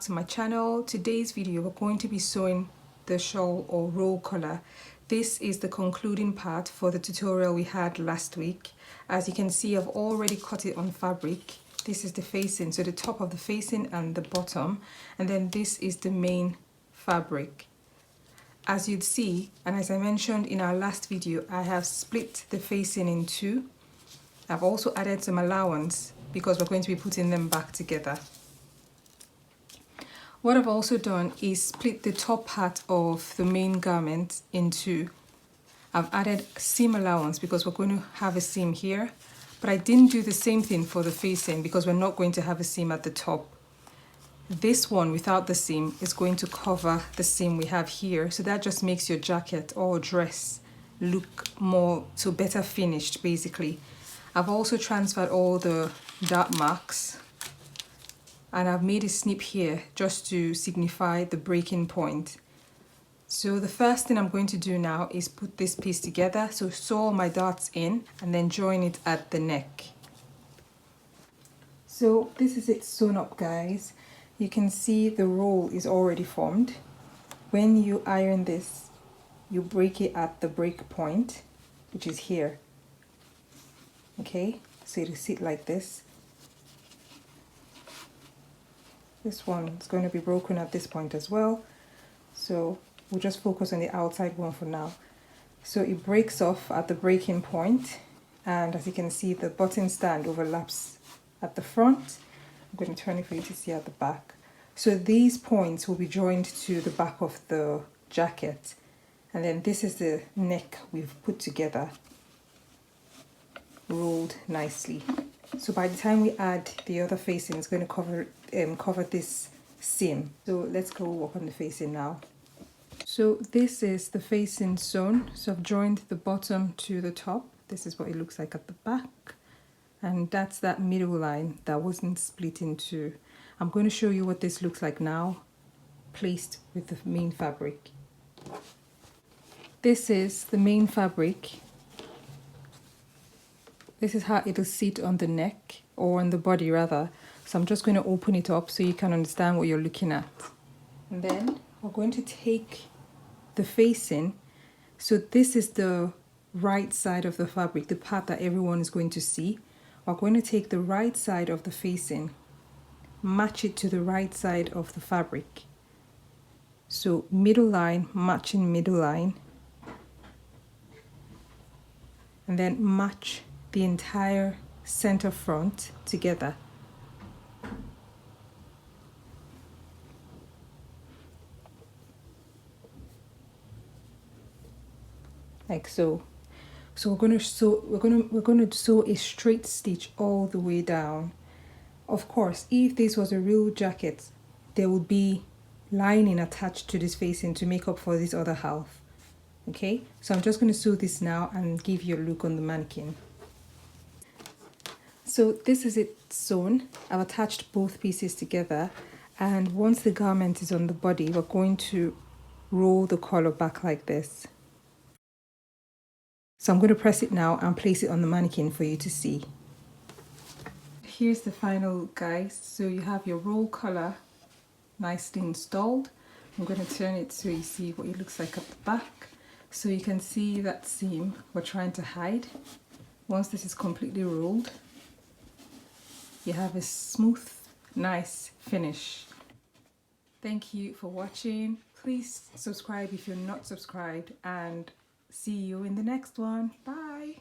to my channel. Today's video we're going to be sewing the shawl or roll collar. This is the concluding part for the tutorial we had last week. As you can see, I've already cut it on fabric. This is the facing, so the top of the facing and the bottom, and then this is the main fabric. As you'd see, and as I mentioned in our last video, I have split the facing in two. I've also added some allowance because we're going to be putting them back together. What I've also done is split the top part of the main garment in two. I've added seam allowance because we're going to have a seam here, but I didn't do the same thing for the facing because we're not going to have a seam at the top. This one without the seam is going to cover the seam we have here, so that just makes your jacket or dress look more so better finished basically. I've also transferred all the dart marks and I've made a snip here just to signify the breaking point. So the first thing I'm going to do now is put this piece together, so sew all my darts in and then join it at the neck. So this is it sewn up, guys. You can see the roll is already formed. When you iron this, you break it at the break point, which is here. Okay, so it'll sit like this. This one is going to be broken at this point as well. So we'll just focus on the outside one for now. So it breaks off at the breaking point, and as you can see, the button stand overlaps at the front. I'm going to turn it for you to see at the back. So these points will be joined to the back of the jacket, and then this is the neck we've put together, rolled nicely. So by the time we add the other facing, it's going to cover this seam. So let's go work on the facing now. So this is the facing sewn. So I've joined the bottom to the top. This is what it looks like at the back. And that's that middle line that wasn't split in two. I'm going to show you what this looks like now, placed with the main fabric. This is the main fabric. This is how it'll sit on the neck, or on the body rather. So I'm just going to open it up so you can understand what you're looking at. And then we're going to take the facing. So this is the right side of the fabric, the part that everyone is going to see. We're going to take the right side of the facing, match it to the right side of the fabric. So middle line, matching middle line, and then match the entire center front together. Like so. So we're going to sew a straight stitch all the way down. Of course, if this was a real jacket, there would be lining attached to this facing to make up for this other half. Okay, so I'm just going to sew this now and give you a look on the mannequin. So this is it sewn. I've attached both pieces together, and once the garment is on the body, we're going to roll the collar back like this. So I'm going to press it now and place it on the mannequin for you to see. Here's the final look, guys. So you have your roll collar nicely installed. I'm going to turn it so you see what it looks like at the back. So you can see that seam we're trying to hide. Once this is completely rolled, you have a smooth, nice finish. Thank you for watching. Please subscribe if you're not subscribed, and see you in the next one. Bye.